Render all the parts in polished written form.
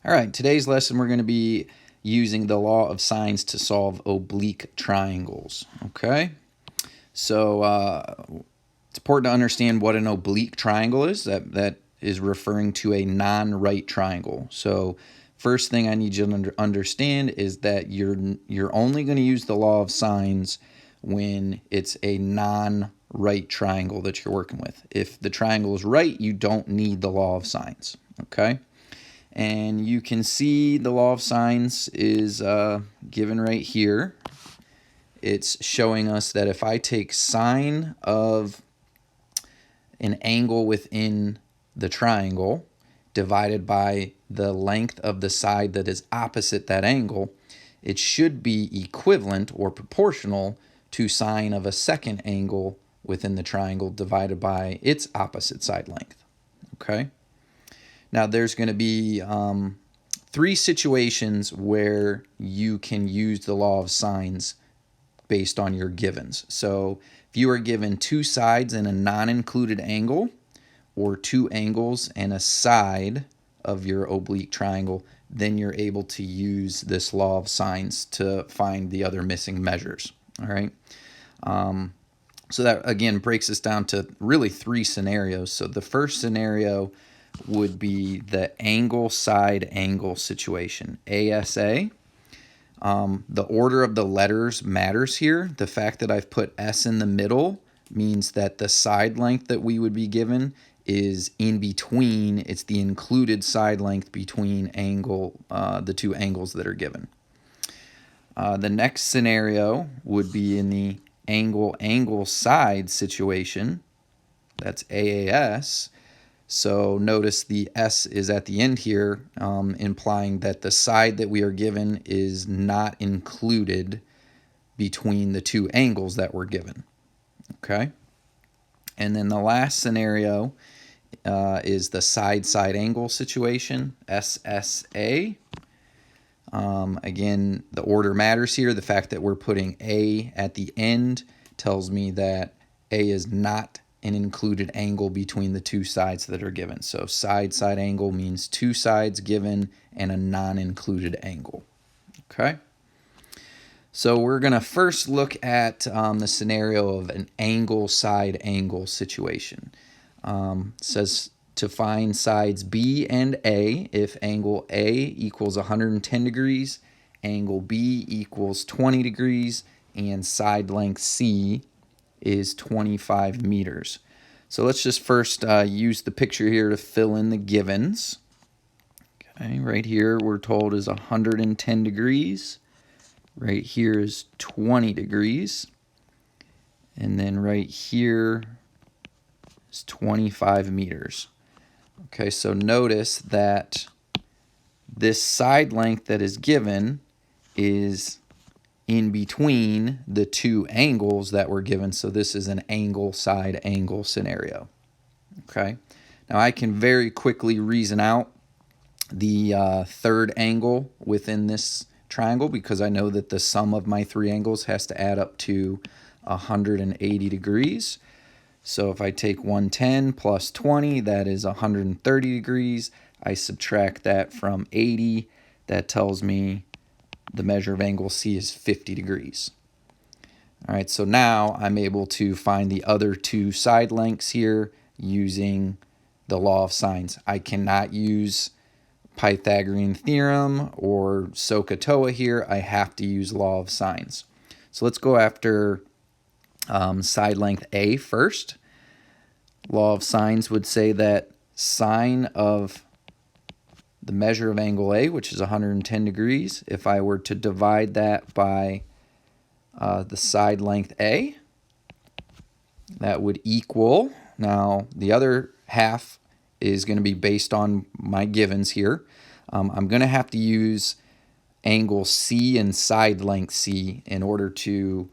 All right, today's lesson we're going to be using the law of sines to solve oblique triangles. Okay, so it's important to understand what an oblique triangle is. That is referring to a non-right triangle. So first thing I need you to understand is that you're only going to use the law of sines when it's a non-right triangle that you're working with. If the triangle is right, you don't need the law of sines. Okay. And you can see the law of sines is given right here. It's showing us that if I take sine of an angle within the triangle divided by the length of the side that is opposite that angle, it should be equivalent or proportional to sine of a second angle within the triangle divided by its opposite side length. Okay? Now, there's going to be three situations where you can use the law of sines based on your givens. So if you are given two sides and a non-included angle, or two angles and a side of your oblique triangle, then you're able to use this law of sines to find the other missing measures. All right. So that, again, breaks us down to really three scenarios. So the first scenario would be the angle side angle situation, ASA. The order of the letters matters here. The fact that I've put S in the middle means that the side length that we would be given is in between. It's the included side length between the two angles that are given. The next scenario would be in the angle side situation. That's AAS. So notice the S is at the end here, implying that the side that we are given is not included between the two angles that we're given. Okay? And then the last scenario is the side angle situation, SSA. Again, the order matters here. The fact that we're putting A at the end tells me that A is not an included angle between the two sides that are given. So side angle means two sides given and a non-included angle. Okay? So we're going to first look at the scenario of an angle side angle situation. It says to find sides B and A if angle A equals 110 degrees, angle B equals 20 degrees, and side length C is 25 meters. So let's just first use the picture here to fill in the givens. Okay, right here we're told is 110 degrees. Right here is 20 degrees. And then right here is 25 meters. Okay, so notice that this side length that is given is in between the two angles that were given. So this is an angle side angle scenario. Okay. Now I can very quickly reason out the third angle within this triangle because I know that the sum of my three angles has to add up to 180 degrees. So if I take 110 plus 20, that is 130 degrees. I subtract that from 80. That tells me the measure of angle C is 50 degrees. All right, so now I'm able to find the other two side lengths here using the law of sines. I cannot use Pythagorean theorem or SOHCAHTOA here. I have to use law of sines. So let's go after side length A first. Law of sines would say that sine of the measure of angle A, which is 110 degrees, if I were to divide that by the side length A, that would equal, now the other half is going to be based on my givens here. I'm going to have to use angle C and side length C in order to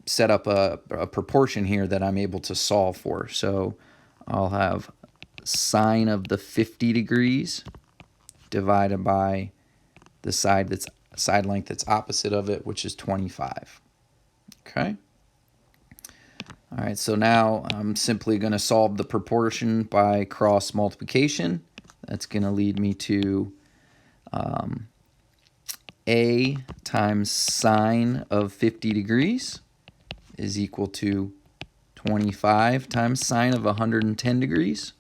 set up a proportion here that I'm able to solve for. So I'll have sine of the 50 degrees divided by the side length that's opposite of it, which is 25. Okay. All right, so now I'm simply going to solve the proportion by cross multiplication. That's going to lead me to A times sine of 50 degrees is equal to 25 times sine of 110 degrees.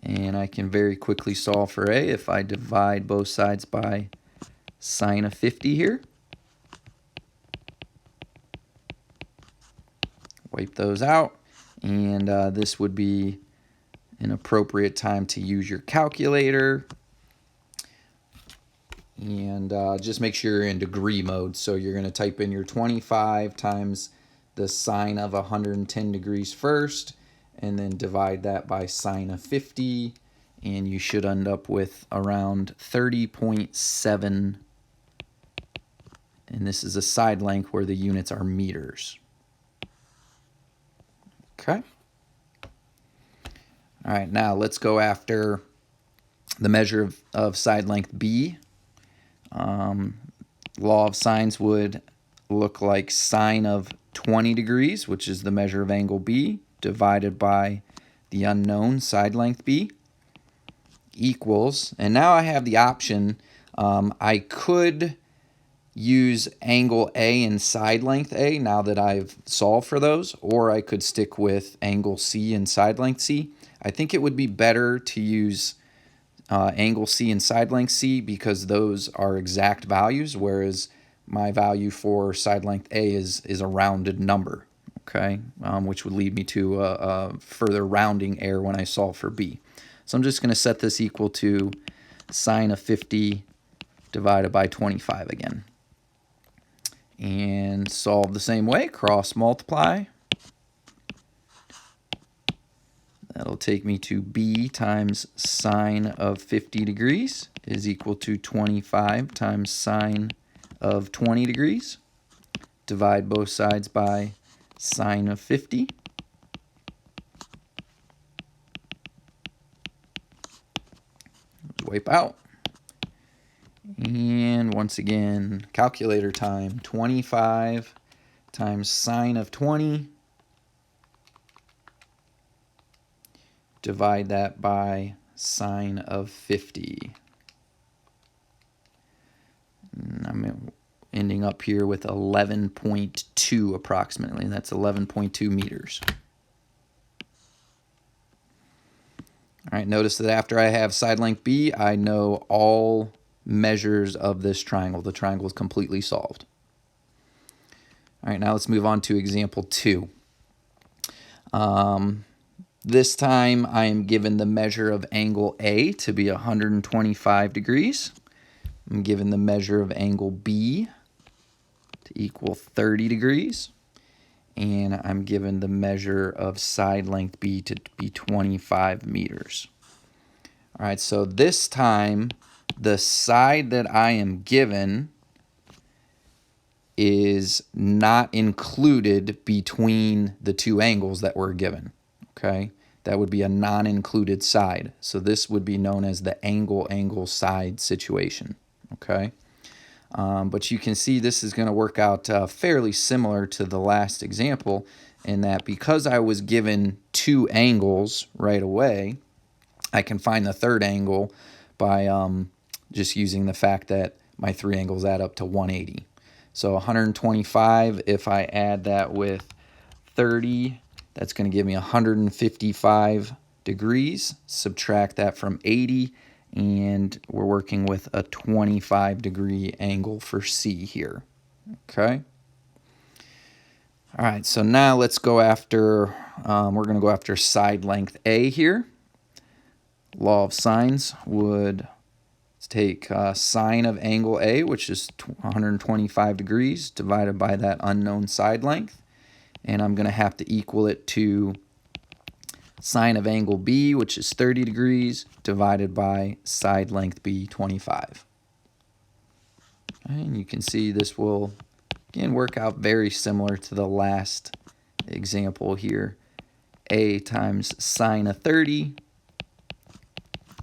And I can very quickly solve for A if I divide both sides by sine of 50 here. Wipe those out, and this would be an appropriate time to use your calculator. And just make sure you're in degree mode. So you're going to type in your 25 times the sine of 110 degrees first, and then divide that by sine of 50, and you should end up with around 30.7. And this is a side length where the units are meters. Okay. All right, now let's go after the measure of side length B. Law of sines would look like sine of 20 degrees, which is the measure of angle B, divided by the unknown side length B, equals, and now I have the option, I could use angle A and side length A now that I've solved for those, or I could stick with angle C and side length C. I think it would be better to use angle C and side length C because those are exact values, whereas my value for side length A is a rounded number, okay, which would lead me to a further rounding error when I solve for B. So I'm just going to set this equal to sine of 50 divided by 25 again. And solve the same way, cross multiply. That'll take me to B times sine of 50 degrees is equal to 25 times sine of 20 degrees. Divide both sides by sine of 50. Wipe out. And once again, calculator time, 25 times sine of 20. Divide that by sine of 50. And I'm ending up here with 11.2 approximately. That's 11.2 meters. All right, notice that after I have side length B, I know all measures of this triangle. The triangle is completely solved. All right, now let's move on to example 2. This time I am given the measure of angle A to be 125 degrees. I'm given the measure of angle B to equal 30 degrees. And I'm given the measure of side length B to be 25 meters. All right, so this time the side that I am given is not included between the two angles that were given, okay? That would be a non-included side. So this would be known as the angle side situation, okay? But you can see this is going to work out fairly similar to the last example in that because I was given two angles right away, I can find the third angle by just using the fact that my three angles add up to 180. So 125, if I add that with 30, that's going to give me 155 degrees. Subtract that from 80, and we're working with a 25-degree angle for C here. Okay. All right, so now let's go after, we're going to go after side length A here. Law of sines would take sine of angle A, which is 125 degrees, divided by that unknown side length. And I'm going to have to equal it to sine of angle B, which is 30 degrees, divided by side length B, 25. And you can see this will, again, work out very similar to the last example here. A times sine of 30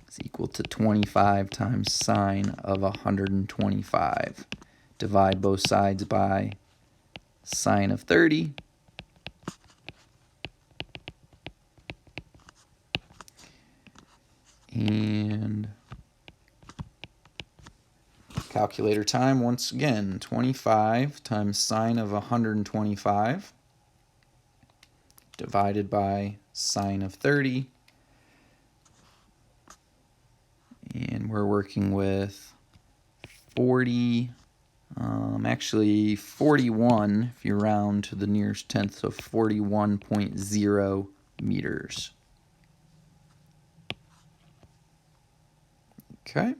is equal to 25 times sine of 125. Divide both sides by sine of 30. And Calculator time once again. 25 times sine of 125 divided by sine of 30. And we're working with 40, actually 41 if you round to the nearest tenth, so 41.0 meters. Okay.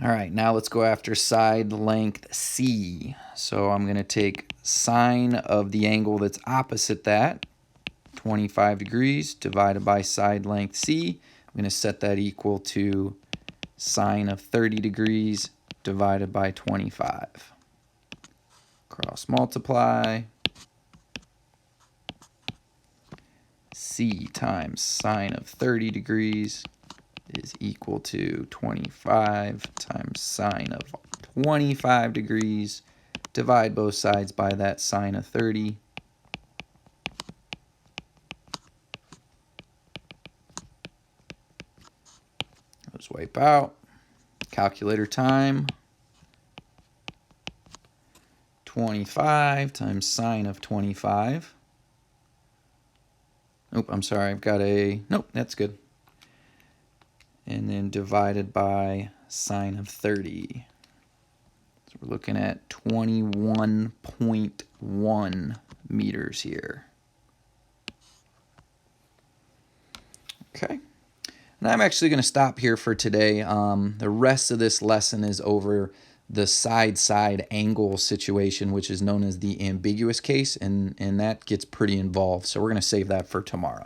All right, now let's go after side length C. So I'm going to take sine of the angle that's opposite that, 25 degrees, divided by side length C. I'm going to set that equal to sine of 30 degrees divided by 25. Cross multiply. C times sine of 30 degrees is equal to 25 times sine of 25 degrees. Divide both sides by that sine of 30. Those wipe out. Calculator time. 25 times sine of 25. Nope, I'm sorry, I've got a, nope, that's good. And then divided by sine of 30. So we're looking at 21.1 meters here. Okay. And I'm actually going to stop here for today. The rest of this lesson is over the side-side angle situation, which is known as the ambiguous case, and that gets pretty involved. So we're going to save that for tomorrow.